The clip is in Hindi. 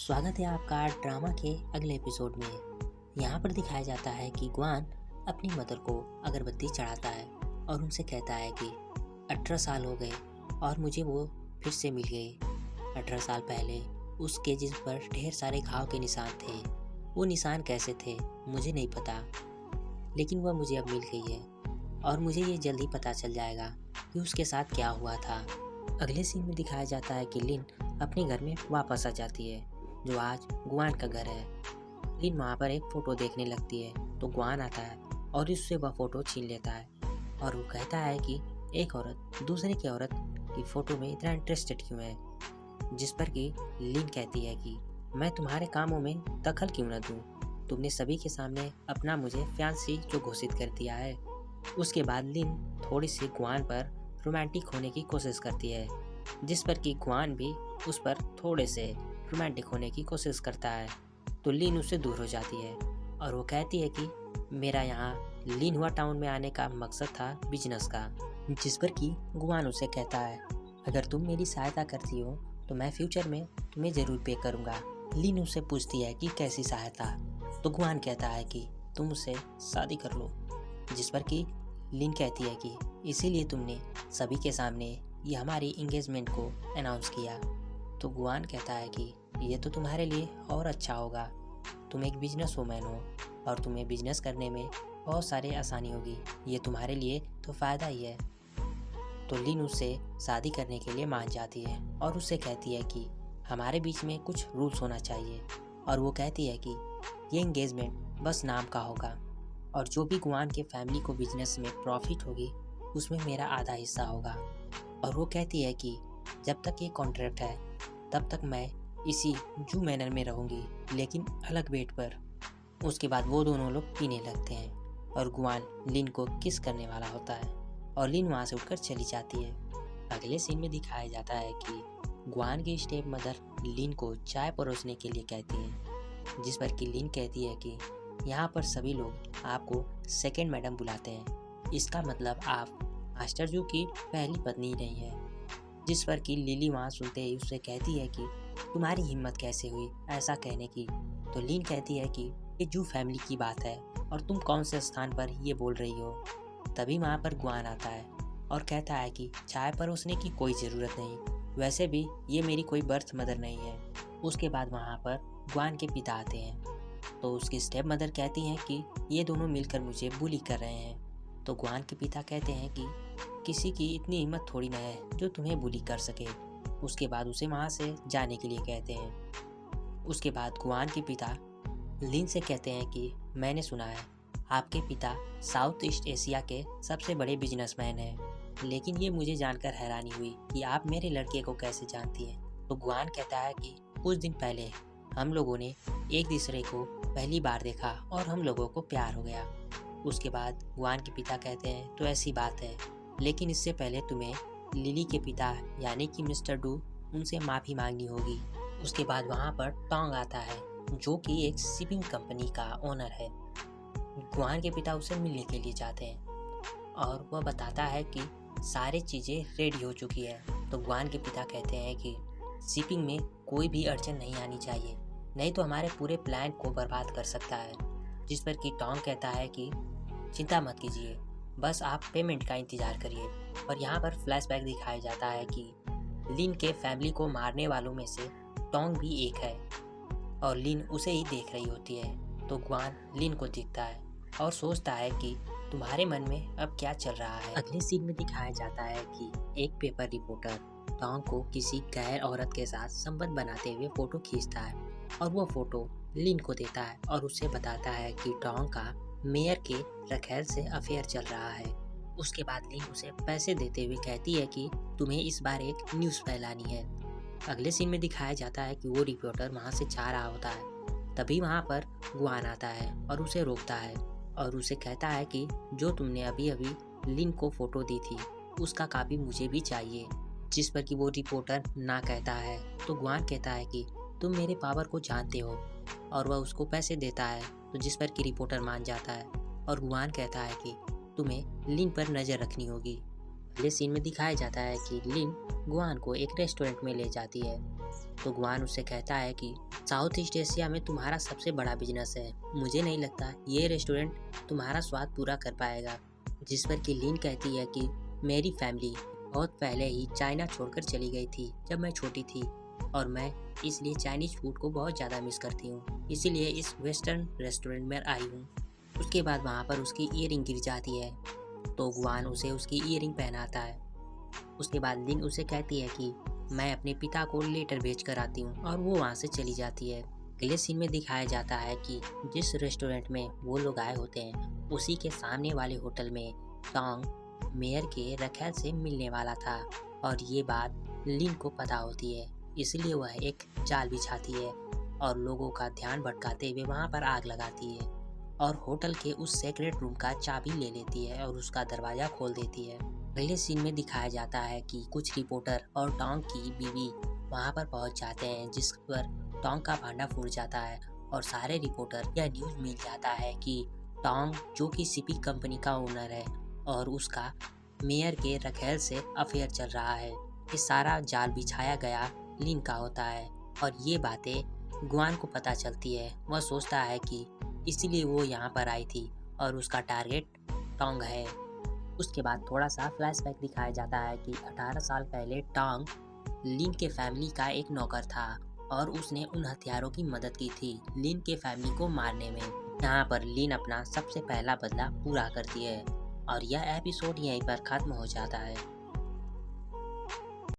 स्वागत है आपका ड्रामा के अगले एपिसोड में। यहाँ पर दिखाया जाता है कि ग्वान अपनी मदर को अगरबत्ती चढ़ाता है और उनसे कहता है कि 18 साल हो गए और मुझे वो फिर से मिल गई। 18 साल पहले उसके जिस पर ढेर सारे घाव के निशान थे, वो निशान कैसे थे मुझे नहीं पता, लेकिन वह मुझे अब मिल गई है और मुझे ये जल्द ही पता चल जाएगा कि उसके साथ क्या हुआ था। अगले सीन में दिखाया जाता है कि लिन अपने घर में वापस आ जाती है, जो आज गुआन का घर है। लिन वहाँ पर एक फ़ोटो देखने लगती है तो गुआन आता है और उससे वह फ़ोटो छीन लेता है और वो कहता है कि एक औरत दूसरे की औरत की फ़ोटो में इतना इंटरेस्टेड क्यों है, जिस पर कि लिन कहती है कि मैं तुम्हारे कामों में दखल क्यों न दूँ, तुमने सभी के सामने अपना मुझे फियांसी जो घोषित कर दिया है। उसके बाद लिन थोड़ी सी गुआन पर रोमांटिक होने की कोशिश करती है, जिस पर कि गुआन भी उस पर थोड़े से रोमांटिक होने की कोशिश करता है। तो लिन उससे दूर हो जाती है और वो कहती है कि मेरा यहाँ लिन हुआ टाउन में आने का मकसद था बिजनेस का, जिस पर कि गुआन उसे कहता है अगर तुम मेरी सहायता करती हो तो मैं फ्यूचर में तुम्हें ज़रूर पे करूँगा। लिन उससे पूछती है कि कैसी सहायता, तो गुआन कहता है कि तुम उससे शादी कर लो, जिस पर कि लिन कहती है कि इसीलिए तुमने सभी के सामने ये हमारी इंगेजमेंट को अनाउंस किया। तो गुआन कहता है कि ये तो तुम्हारे लिए और अच्छा होगा, तुम एक बिजनेस वूमेन हो और तुम्हें बिजनेस करने में बहुत सारी आसानी होगी, ये तुम्हारे लिए तो फ़ायदा ही है। तो लिन उससे शादी करने के लिए मान जाती है और उससे कहती है कि हमारे बीच में कुछ रूल्स होना चाहिए, और वो कहती है कि ये इंगेजमेंट बस नाम का होगा और जो भी गुआन के फैमिली को बिजनेस में प्रॉफिट होगी उसमें मेरा आधा हिस्सा होगा। और वो कहती है कि जब तक ये कॉन्ट्रैक्ट है तब तक मैं इसी जू मैनर में रहूँगी, लेकिन अलग बेड पर। उसके बाद वो दोनों लोग पीने लगते हैं और गुआन लिन को किस करने वाला होता है और लिन वहाँ से उठकर चली जाती है। अगले सीन में दिखाया जाता है कि गुआन की स्टेप मदर लिन को चाय परोसने के लिए कहती है, जिस पर कि लिन कहती है कि यहाँ पर सभी लोग आपको सेकंड मैडम बुलाते हैं, इसका मतलब आप मास्टर जू की पहली पत्नी नहीं है। जिस पर कि लिली वहाँ सुनते ही उससे कहती है कि तुम्हारी हिम्मत कैसे हुई ऐसा कहने की। तो लिन कहती है कि ये जू फैमिली की बात है और तुम कौन से स्थान पर ये बोल रही हो। तभी वहाँ पर गुआन आता है और कहता है कि चाय परोसने की कोई ज़रूरत नहीं, वैसे भी ये मेरी कोई बर्थ मदर नहीं है। उसके बाद वहाँ पर गुआन के पिता आते हैं तो उसकी स्टेप मदर कहती हैं कि ये दोनों मिलकर मुझे बुली कर रहे हैं। तो गुआन के पिता कहते हैं कि किसी की इतनी हिम्मत थोड़ी ना है जो तुम्हें बुली कर सके। उसके बाद उसे वहाँ से जाने के लिए कहते हैं। उसके बाद गुआन के पिता लिन से कहते हैं कि मैंने सुना है आपके पिता साउथ ईस्ट एशिया के सबसे बड़े बिजनेसमैन हैं, लेकिन ये मुझे जानकर हैरानी हुई कि आप मेरे लड़के को कैसे जानती हैं। तो गुआन कहता है कि कुछ दिन पहले हम लोगों ने एक दूसरे को पहली बार देखा और हम लोगों को प्यार हो गया। उसके बाद गुआन के पिता कहते हैं तो ऐसी बात है, लेकिन इससे पहले तुम्हें लिली के पिता यानी कि मिस्टर डू उनसे माफ़ी मांगनी होगी। उसके बाद वहाँ पर टोंग आता है जो कि एक शिपिंग कंपनी का ओनर है। गुआन के पिता उसे मिलने के लिए जाते हैं और वह बताता है कि सारी चीज़ें रेडी हो चुकी है। तो गुआन के पिता कहते हैं कि शिपिंग में कोई भी अड़चन नहीं आनी चाहिए, नहीं तो हमारे पूरे प्लान को बर्बाद कर सकता है। जिस पर कि टोंग कहता है कि चिंता मत कीजिए, बस आप पेमेंट का इंतज़ार करिए। और यहाँ पर फ्लैशबैक दिखाया जाता है कि लिन के फैमिली को मारने वालों में से टोंग भी एक है और लिन उसे ही देख रही होती है। तो गुआन लिन को दिखता है और सोचता है कि तुम्हारे मन में अब क्या चल रहा है। अगले सीन में दिखाया जाता है कि एक पेपर रिपोर्टर टोंग को किसी गैर औरत के साथ संबंध बनाते हुए फ़ोटो खींचता है और वो फ़ोटो लिन को देता है और उसे बताता है कि टोंग का मेयर के रखैल से अफेयर चल रहा है। उसके बाद लिन उसे पैसे देते हुए कहती है कि तुम्हें इस बार एक न्यूज़ फैलानी है। अगले सीन में दिखाया जाता है कि वो रिपोर्टर वहाँ से जा रहा होता है, तभी वहाँ पर गुआन आता है और उसे रोकता है और उसे कहता है कि जो तुमने अभी अभी लिन को फ़ोटो दी थी उसका कापी मुझे भी चाहिए। जिस पर कि वो रिपोर्टर ना कहता है। तो गुआन कहता है कि तुम मेरे पावर को जानते हो और वह उसको पैसे देता है। तो जिस पर कि रिपोर्टर मान जाता है और गुआन कहता है कि तुम्हें लिन पर नज़र रखनी होगी। अगले सीन में दिखाया जाता है कि लिन गुआन को एक रेस्टोरेंट में ले जाती है। तो गुआन उससे कहता है कि साउथ ईस्ट एशिया में तुम्हारा सबसे बड़ा बिजनेस है, मुझे नहीं लगता ये रेस्टोरेंट तुम्हारा स्वाद पूरा कर पाएगा। जिस पर कि लिन कहती है कि मेरी फैमिली बहुत पहले ही चाइना छोड़कर चली गई थी जब मैं छोटी थी, और मैं इसलिए चाइनीज फूड को बहुत ज़्यादा मिस करती हूँ, इसीलिए इस वेस्टर्न रेस्टोरेंट में आई हूँ। उसके बाद वहाँ पर उसकी ईयरिंग गिर जाती है, तो गुआन उसे उसकी ईयरिंग पहनाता है। उसके बाद लिन उसे कहती है कि मैं अपने पिता को लेटर भेज कर आती हूँ, और वो वहाँ से चली जाती है। अगले सीन में दिखाया जाता है कि जिस रेस्टोरेंट में वो लोग आए होते हैं उसी के सामने वाले होटल में टोंग मेयर के रखेल से मिलने वाला था, और ये बात लिन को पता होती है, इसलिए वह एक जाल बिछाती है और लोगों का ध्यान भटकाते हुए वहाँ पर आग लगाती है, और होटल के उस सेक्रेट रूम का चाबी ले लेती है और उसका दरवाज़ा खोल देती है। अगले सीन में दिखाया जाता है कि कुछ रिपोर्टर और टोंग की बीवी वहाँ पर पहुँच जाते हैं, जिस पर टोंग का भांडा फूट जाता है और सारे रिपोर्टर यह न्यूज़ मिल जाता है कि टोंग, जो कि सीपी कंपनी का ओनर है, और उसका मेयर के रखेल से अफेयर चल रहा है। ये सारा जाल बिछाया गया लिन का होता है, और ये बातें गुआन को पता चलती है। वह सोचता है कि इसीलिए वो यहाँ पर आई थी और उसका टारगेट टोंग है। उसके बाद थोड़ा सा फ्लैशबैक दिखाया जाता है कि 18 साल पहले टोंग लिन के फैमिली का एक नौकर था, और उसने उन हथियारों की मदद की थी लिन के फैमिली को मारने में। यहाँ पर लिन अपना सबसे पहला बदला पूरा करती है, और यह एपिसोड यहीं पर खत्म हो जाता है।